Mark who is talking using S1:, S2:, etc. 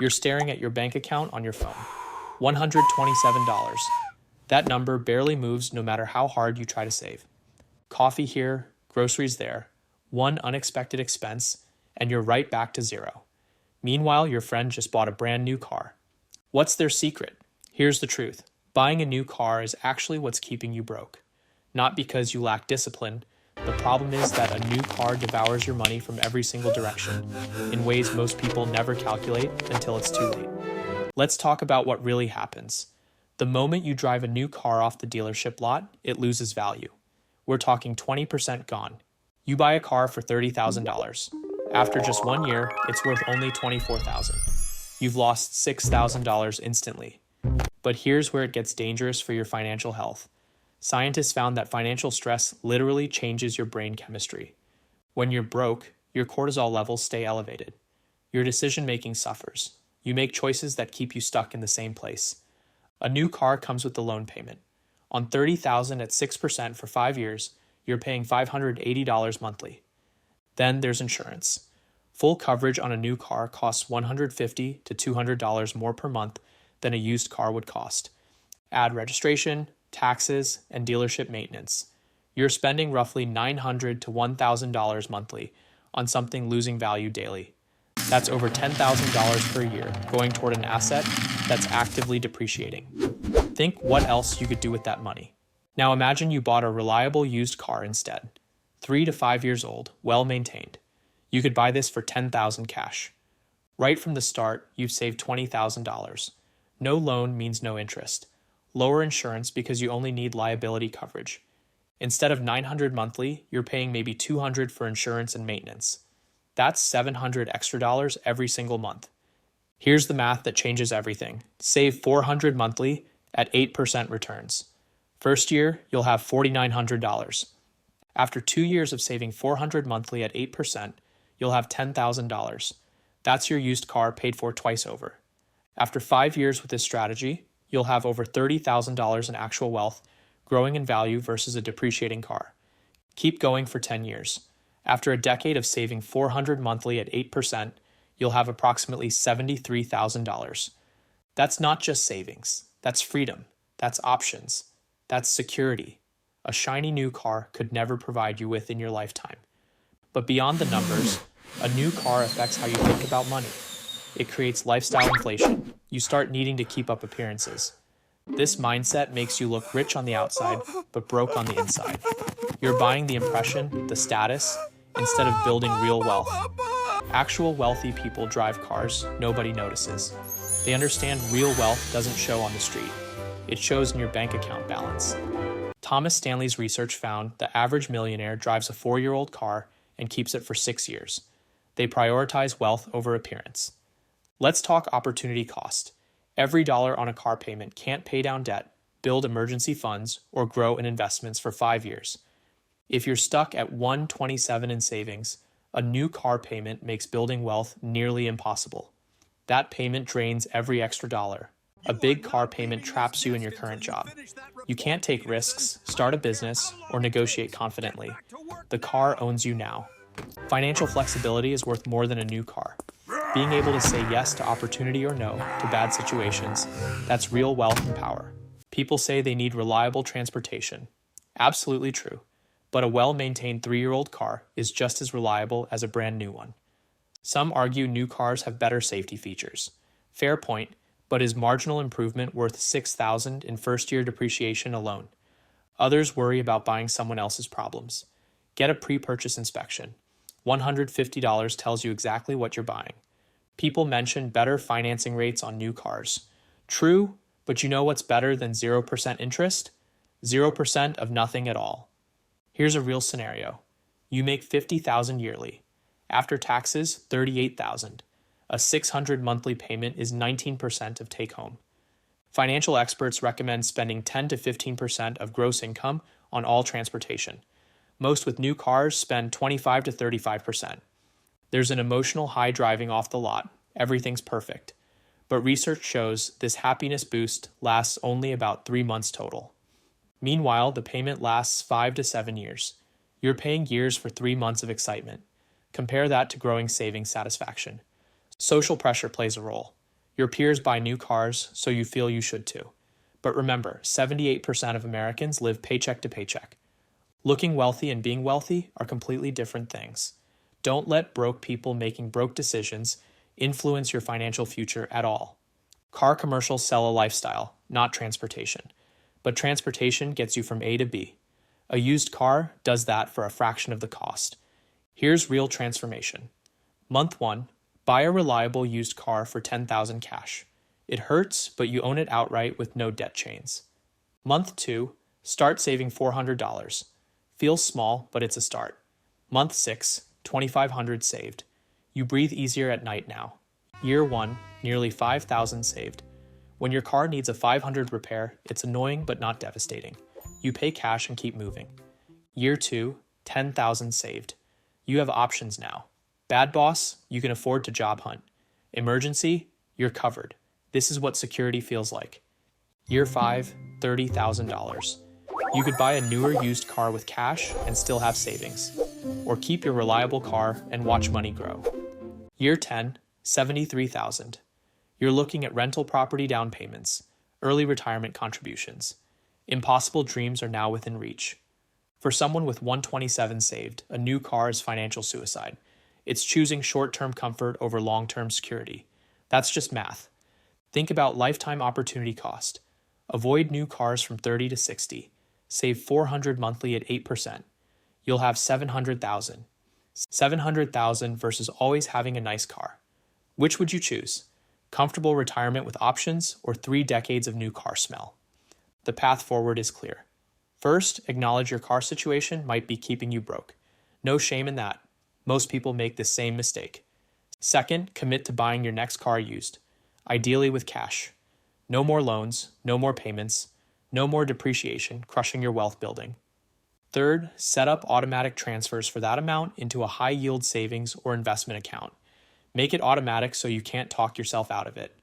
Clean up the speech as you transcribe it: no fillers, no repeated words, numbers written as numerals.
S1: You're staring at your bank account on your phone. $127. That number barely moves no matter how hard you try to save. Coffee here, groceries there, one unexpected expense, and you're right back to zero. Meanwhile, your friend just bought a brand new car. What's their secret? Here's the truth. Buying a new car is actually what's keeping you broke. Not because you lack discipline. The problem is that a new car devours your money from every single direction, in ways most people never calculate until it's too late. Let's talk about what really happens. The moment you drive a new car off the dealership lot, it loses value. We're talking 20% gone. You buy a car for $30,000. After just 1 year, it's worth only $24,000. You've lost $6,000 instantly. But here's where it gets dangerous for your financial health. Scientists found that financial stress literally changes your brain chemistry. When you're broke, your cortisol levels stay elevated. Your decision-making suffers. You make choices that keep you stuck in the same place. A new car comes with the loan payment. On $30,000 at 6% for 5 years, you're paying $580 monthly. Then there's insurance. Full coverage on a new car costs $150 to $200 more per month than a used car would cost. Add registration, taxes, and dealership maintenance. You're spending roughly $900 to $1,000 monthly on something losing value daily. That's over $10,000 per year going toward an asset that's actively depreciating. Think what else you could do with that money. Now imagine you bought a reliable used car instead. 3 to 5 years old, well maintained. You could buy this for $10,000 cash. Right from the start, you've saved $20,000. No loan means no interest. Lower insurance because you only need liability coverage. Instead of $900 monthly, you're paying maybe $200 for insurance and maintenance. That's $700 extra dollars every single month. Here's the math that changes everything. Save $400 monthly at 8% returns. First year, you'll have $4,900. After 2 years of saving $400 monthly at 8%, you'll have $10,000. That's your used car paid for twice over. After 5 years with this strategy, you'll have over $30,000 in actual wealth, growing in value versus a depreciating car. Keep going for 10 years. After a decade of saving $400 monthly at 8%, you'll have approximately $73,000. That's not just savings. That's freedom. That's options. That's security. A shiny new car could never provide you with in your lifetime. But beyond the numbers, a new car affects how you think about money. It creates lifestyle inflation. You start needing to keep up appearances. This mindset makes you look rich on the outside, but broke on the inside. You're buying the impression, the status, instead of building real wealth. Actual wealthy people drive cars nobody notices. They understand real wealth doesn't show on the street. It shows in your bank account balance. Thomas Stanley's research found the average millionaire drives a 4-year-old car and keeps it for 6 years. They prioritize wealth over appearance. Let's talk opportunity cost. Every dollar on a car payment can't pay down debt, build emergency funds, or grow in investments for 5 years. If you're stuck at $127 in savings, a new car payment makes building wealth nearly impossible. That payment drains every extra dollar. A big car payment traps you in your current job. You can't take risks, start a business, or negotiate confidently. The car owns you now. Financial flexibility is worth more than a new car. Being able to say yes to opportunity or no to bad situations, that's real wealth and power. People say they need reliable transportation. Absolutely true. But a well-maintained 3-year-old car is just as reliable as a brand new one. Some argue new cars have better safety features. Fair point, but is marginal improvement worth $6,000 in first-year depreciation alone? Others worry about buying someone else's problems. Get a pre-purchase inspection. $150 tells you exactly what you're buying. People mention better financing rates on new cars. True, but you know what's better than 0% interest? 0% of nothing at all. Here's a real scenario. You make $50,000 yearly. After taxes, $38,000. A $600 monthly payment is 19% of take-home. Financial experts recommend spending 10 to 15% of gross income on all transportation. Most with new cars spend 25 to 35%. There's an emotional high driving off the lot. Everything's perfect. But research shows this happiness boost lasts only about 3 months total. Meanwhile, the payment lasts 5 to 7 years. You're paying years for 3 months of excitement. Compare that to growing savings satisfaction. Social pressure plays a role. Your peers buy new cars, so you feel you should too. But remember, 78% of Americans live paycheck to paycheck. Looking wealthy and being wealthy are completely different things. Don't let broke people making broke decisions influence your financial future at all. Car commercials sell a lifestyle, not transportation. But transportation gets you from A to B. A used car does that for a fraction of the cost. Here's real transformation. Month 1, buy a reliable used car for $10,000 cash. It hurts, but you own it outright with no debt chains. Month 2, start saving $400. Feels small, but it's a start. Month 6, $2,500 saved. You breathe easier at night now. Year 1, nearly $5,000 saved. When your car needs a $500 repair, it's annoying but not devastating. You pay cash and keep moving. Year 2, $10,000 saved. You have options now. Bad boss, you can afford to job hunt. Emergency, you're covered. This is what security feels like. Year 5, $30,000. You could buy a newer used car with cash and still have savings. Or keep your reliable car and watch money grow. Year 10, $73,000. You're looking at rental property down payments, early retirement contributions. Impossible dreams are now within reach. For someone with $127,000 saved, a new car is financial suicide. It's choosing short-term comfort over long-term security. That's just math. Think about lifetime opportunity cost. Avoid new cars from 30 to 60. Save $400 monthly at 8%. You'll have $700,000. $700,000 versus always having a nice car. Which would you choose? Comfortable retirement with options or 3 decades of new car smell? The path forward is clear. First, acknowledge your car situation might be keeping you broke. No shame in that. Most people make the same mistake. Second, commit to buying your next car used, ideally with cash. No more loans, no more payments, no more depreciation crushing your wealth building. Third, set up automatic transfers for that amount into a high-yield savings or investment account. Make it automatic so you can't talk yourself out of it.